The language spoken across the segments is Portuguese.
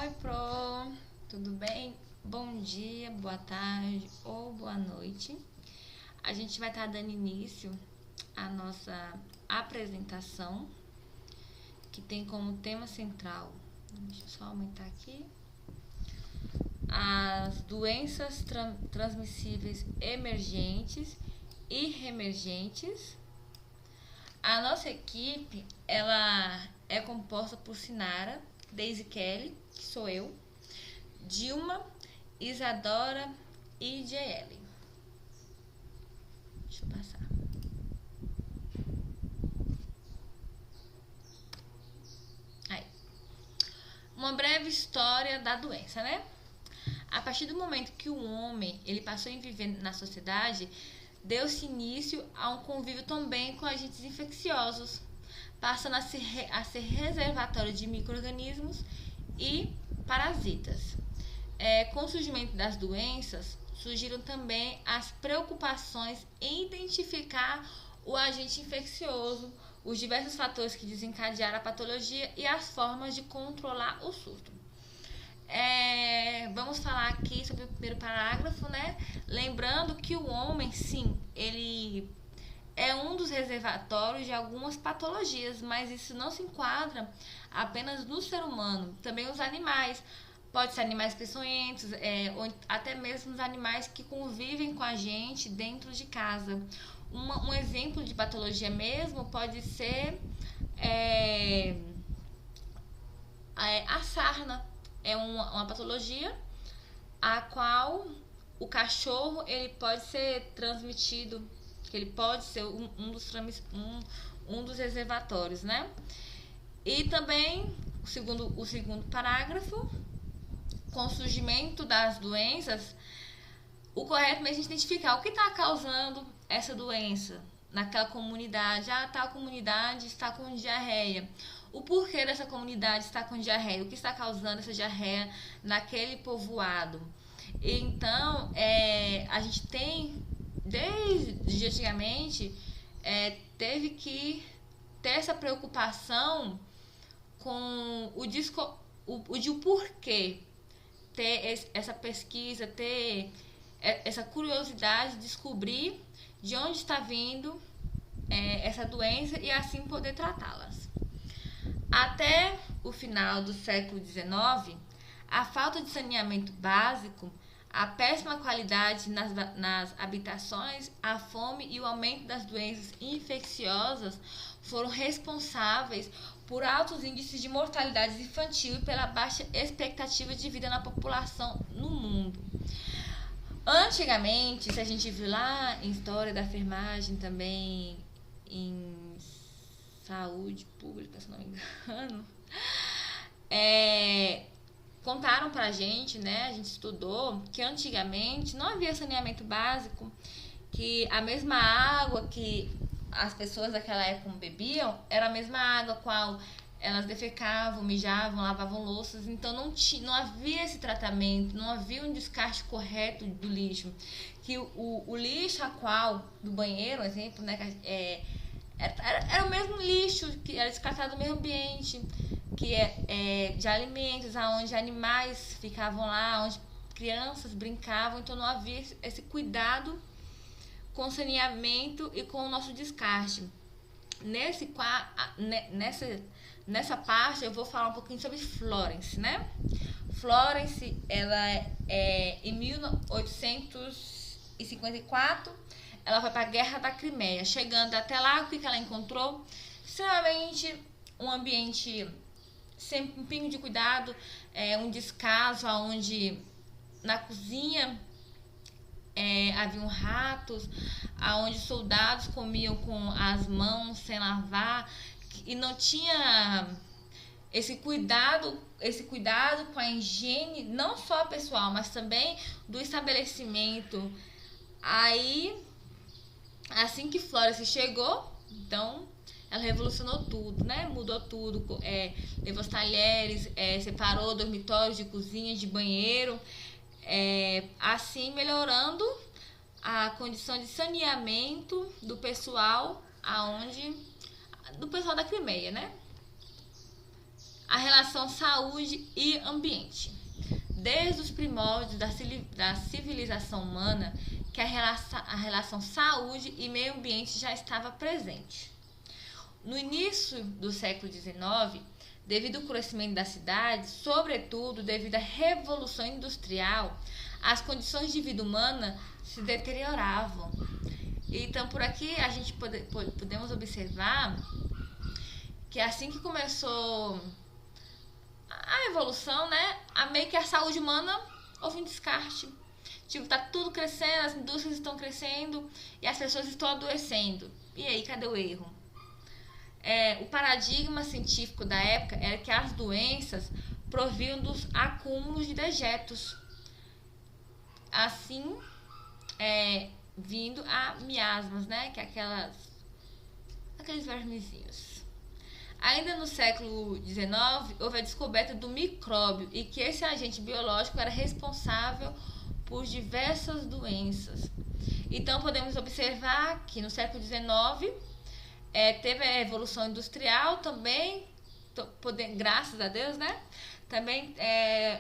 Oi, Pro, tudo bem? Bom dia, boa tarde ou boa noite. A gente vai estar dando início à nossa apresentação, que tem como tema central, deixa eu só aumentar aqui, as doenças transmissíveis emergentes e reemergentes. A nossa equipe, ela é composta por Sinara, Daisy Kelly, que sou eu, Dilma, Isadora e JL. Deixa eu passar. Aí. Uma breve história da doença, né? A partir do momento que o homem ele passou a viver na sociedade, deu-se início a um convívio também com agentes infecciosos, passando a ser reservatório de micro-organismos e parasitas. Com o surgimento das doenças, surgiram também as preocupações em identificar o agente infeccioso, os diversos fatores que desencadearam a patologia e as formas de controlar o surto. Vamos falar aqui sobre o primeiro parágrafo, né? Lembrando que o homem, sim, ele é um dos reservatórios de algumas patologias, mas isso não se enquadra apenas no ser humano, também os animais. Pode ser animais peçonhentos, ou até mesmo os animais que convivem com a gente dentro de casa. Um exemplo de patologia mesmo pode ser a sarna. É uma patologia a qual o cachorro ele pode ser transmitido, ele pode ser um dos reservatórios, né? E também, o segundo parágrafo, com o surgimento das doenças, o correto é a gente identificar o que está causando essa doença naquela comunidade. Tal comunidade está com diarreia. O porquê dessa comunidade está com diarreia? O que está causando essa diarreia naquele povoado? Então, a gente tem, desde antigamente, teve que ter essa preocupação com o porquê, ter essa pesquisa, ter essa curiosidade de descobrir de onde está vindo essa doença e assim poder tratá-las. Até o final do século XIX, a falta de saneamento básico, a péssima qualidade nas habitações, a fome e o aumento das doenças infecciosas foram responsáveis por altos índices de mortalidade infantil e pela baixa expectativa de vida na população no mundo. Antigamente, se a gente viu lá em história da enfermagem, também em saúde pública, se não me engano, contaram pra gente, né? A gente estudou que antigamente não havia saneamento básico, que a mesma água que as pessoas daquela época bebiam era a mesma água qual elas defecavam, mijavam, lavavam louças, então não havia esse tratamento, não havia um descarte correto do lixo. Que o lixo do banheiro, exemplo, né, era o mesmo lixo que era descartado no meio ambiente, que de alimentos, onde animais ficavam lá, onde crianças brincavam, então não havia esse cuidado com o saneamento e com o nosso descarte. Nessa parte eu vou falar um pouquinho sobre Florence, né? Florence, ela em 1854, ela foi para a Guerra da Crimeia. Chegando até lá, o que ela encontrou? Extremamente um ambiente sem um pingo de cuidado, um descaso onde na cozinha haviam ratos, onde soldados comiam com as mãos sem lavar, e não tinha esse cuidado com a higiene, não só pessoal, mas também do estabelecimento. Aí, assim que Florence chegou, então ela revolucionou tudo, né? Mudou tudo, levou os talheres, separou dormitórios de cozinha, de banheiro, assim melhorando a condição de saneamento do pessoal da Crimeia, né? a relação saúde e ambiente. Desde os primórdios da civilização humana, que a relação saúde e meio ambiente já estava presente. No início do século XIX, devido ao crescimento da cidade, sobretudo devido à Revolução Industrial, as condições de vida humana se deterioravam. Então, por aqui a gente podemos observar que assim que começou a evolução, né, meio que a saúde humana houve um descarte. Tipo, tá tudo crescendo, as indústrias estão crescendo e as pessoas estão adoecendo. E aí, cadê o erro? O paradigma científico da época era que as doenças provinham dos acúmulos de dejetos. Assim, vindo a miasmas, né, que é aqueles vermezinhos. Ainda no século XIX, houve a descoberta do micróbio e que esse agente biológico era responsável por diversas doenças. Então, podemos observar que no século XIX teve a evolução industrial também, graças a Deus, né? Também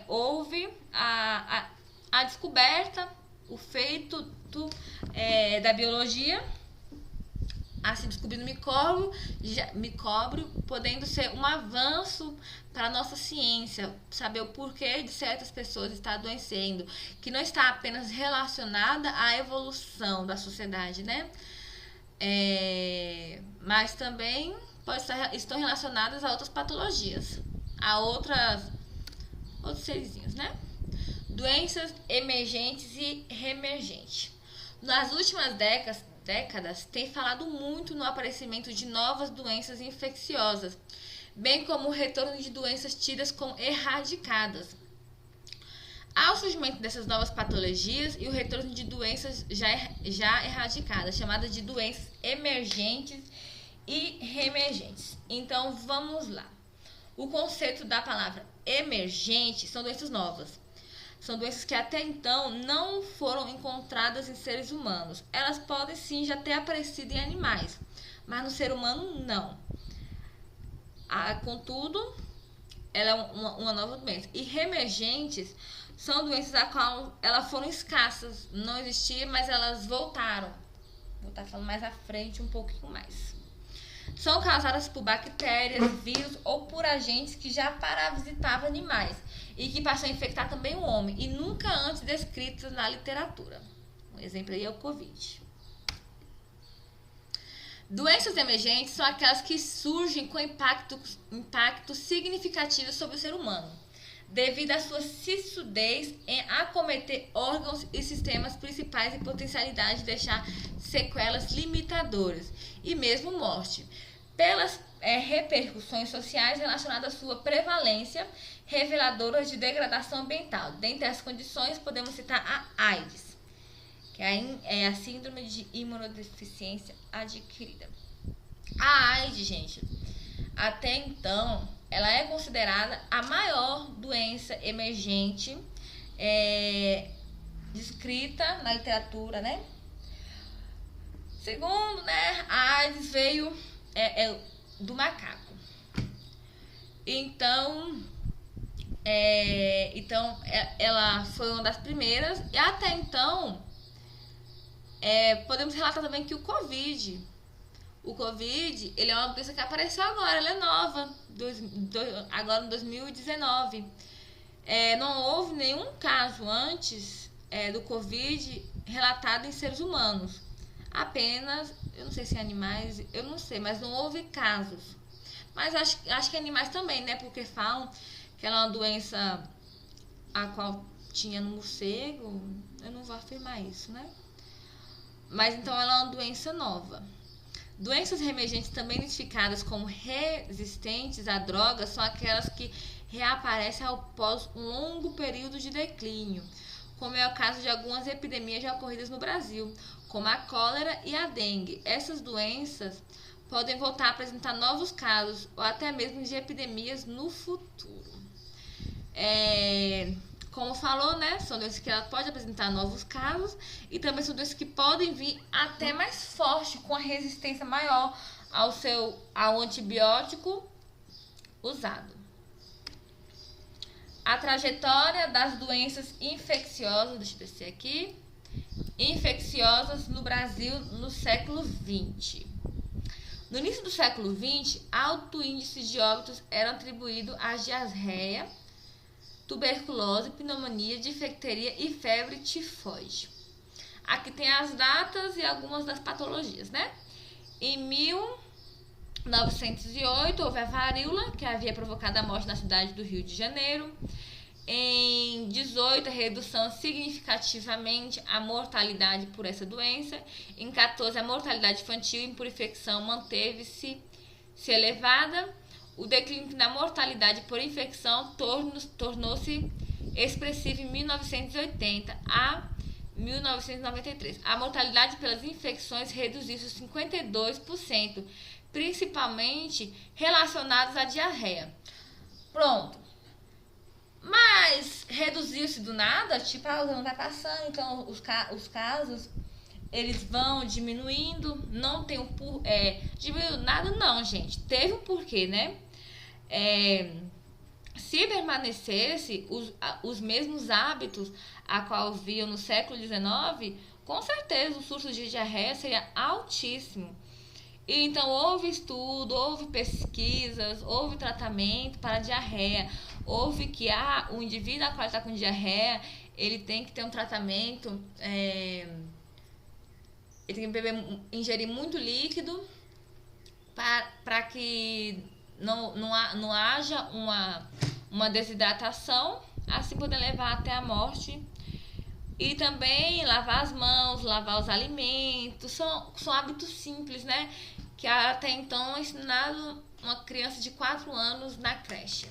houve a descoberta, o feito da biologia, a se descobrir o micróbio, podendo ser um avanço para a nossa ciência, saber o porquê de certas pessoas estar adoecendo, que não está apenas relacionada à evolução da sociedade, né? Mas também estão relacionadas a outras patologias, a outros serizinhos, né? Doenças emergentes e reemergentes. Nas últimas décadas, tem falado muito no aparecimento de novas doenças infecciosas, bem como o retorno de doenças tidas como erradicadas. Há o surgimento dessas novas patologias e o retorno de doenças já erradicadas, chamadas de doenças emergentes e reemergentes. Então, vamos lá. O conceito da palavra emergente são doenças novas. São doenças que até então não foram encontradas em seres humanos. Elas podem sim já ter aparecido em animais, mas no ser humano não. Contudo, ela é uma nova doença. E reemergentes são doenças a qual elas foram escassas, não existiam, mas elas voltaram. Vou estar falando mais à frente um pouquinho mais. São causadas por bactérias, vírus ou por agentes que já parasitavam animais e que passam a infectar também o homem e nunca antes descritos na literatura. Um exemplo aí é o Covid. Doenças emergentes são aquelas que surgem com impacto significativo sobre o ser humano, devido à sua sisudez em acometer órgãos e sistemas principais e potencialidade de deixar sequelas limitadoras e mesmo morte, pelas repercussões sociais relacionadas à sua prevalência, reveladoras de degradação ambiental. Dentre as condições, podemos citar a AIDS, que é a síndrome de imunodeficiência adquirida. A AIDS, gente, até então, ela é considerada a maior doença emergente descrita na literatura, né? Segundo, né, a AIDS veio do macaco. Então, ela foi uma das primeiras. E até então, podemos relatar também que o Covid, ele é uma doença que apareceu agora, ela é nova, agora em 2019. Não houve nenhum caso antes do Covid relatado em seres humanos. Apenas, eu não sei se animais, eu não sei, mas não houve casos. Mas acho que animais também, né? Porque falam que ela é uma doença a qual tinha no morcego. Eu não vou afirmar isso, né? Mas então ela é uma doença nova. Doenças reemergentes, também identificadas como resistentes a drogas, são aquelas que reaparecem após um longo período de declínio, como é o caso de algumas epidemias já ocorridas no Brasil, como a cólera e a dengue. Essas doenças podem voltar a apresentar novos casos ou até mesmo de epidemias no futuro. Como falou, né, são doenças que ela pode apresentar novos casos e também são doenças que podem vir até mais forte, com a resistência maior ao antibiótico usado. A trajetória das doenças infecciosas, deixa eu descer aqui, infecciosas no Brasil no século XX. No início do século XX, alto índice de óbitos eram atribuídos à diarreia, tuberculose, pneumonia, difteria e febre tifoide. Aqui tem as datas e algumas das patologias, né? Em 1908 houve a varíola, que havia provocado a morte na cidade do Rio de Janeiro. Em 18, a redução significativamente a mortalidade por essa doença. Em 14, a mortalidade infantil por infecção manteve-se elevada. O declínio na mortalidade por infecção tornou-se expressivo em 1980 a 1993. A mortalidade pelas infecções reduziu-se 52%, principalmente relacionados à diarreia. Pronto. Mas reduziu-se do nada, tipo, o ano vai passando, então os casos eles vão diminuindo, não tem diminuiu nada não, gente, teve um porquê, né? Se permanecesse os mesmos hábitos a qual viam no século XIX, com certeza o surto de diarreia seria altíssimo. E então houve estudo, houve pesquisas, houve tratamento para diarreia. Houve que o indivíduo a qual está com diarreia, ele tem que ter um tratamento, ele tem que ingerir muito líquido para que não haja uma desidratação, assim poder levar até a morte. E também lavar as mãos, lavar os alimentos, são hábitos simples, né? Que até então é ensinado uma criança de 4 anos na creche.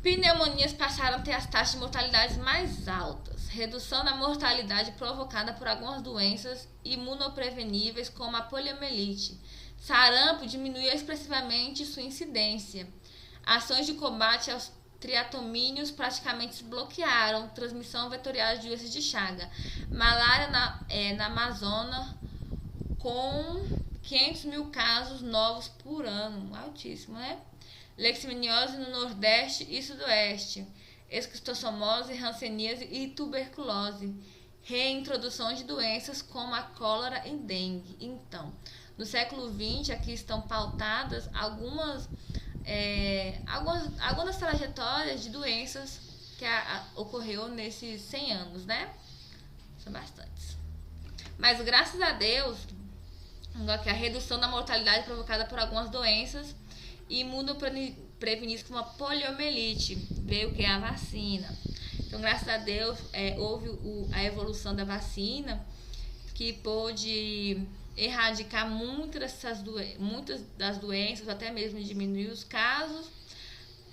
Pneumonias passaram a ter as taxas de mortalidade mais altas. Redução da mortalidade provocada por algumas doenças imunopreveníveis, como a poliomielite. Sarampo diminuiu expressivamente sua incidência. Ações de combate aos triatomíneos praticamente bloquearam transmissão vetorial de doenças de Chaga. Malária na Amazônia, com 500 mil casos novos por ano. Altíssimo, né? Leishmaniose no Nordeste e Sudoeste. Esquistossomose, hanseníase e tuberculose. Reintrodução de doenças como a cólera e dengue. Então, no século XX, aqui estão pautadas algumas trajetórias de doenças que ocorreu nesses 100 anos, né? São bastantes. Mas, graças a Deus, que a redução da mortalidade provocada por algumas doenças imunopreveníveis como a poliomielite, veio que é a vacina. Então, graças a Deus, houve a evolução da vacina que pôde erradicar muitas das doenças, até mesmo diminuir os casos,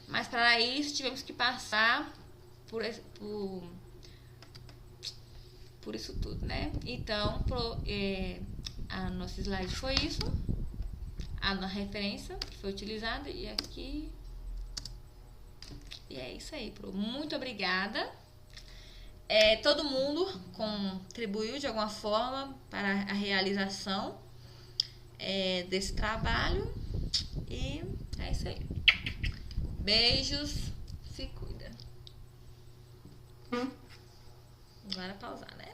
mas para isso tivemos que passar por isso tudo, né? Então, a nossa slide foi isso, a referência que foi utilizada, e aqui, e é isso aí, muito obrigada. Todo mundo contribuiu de alguma forma para a realização desse trabalho. E é isso aí. Beijos, se cuida. Agora pausar, né?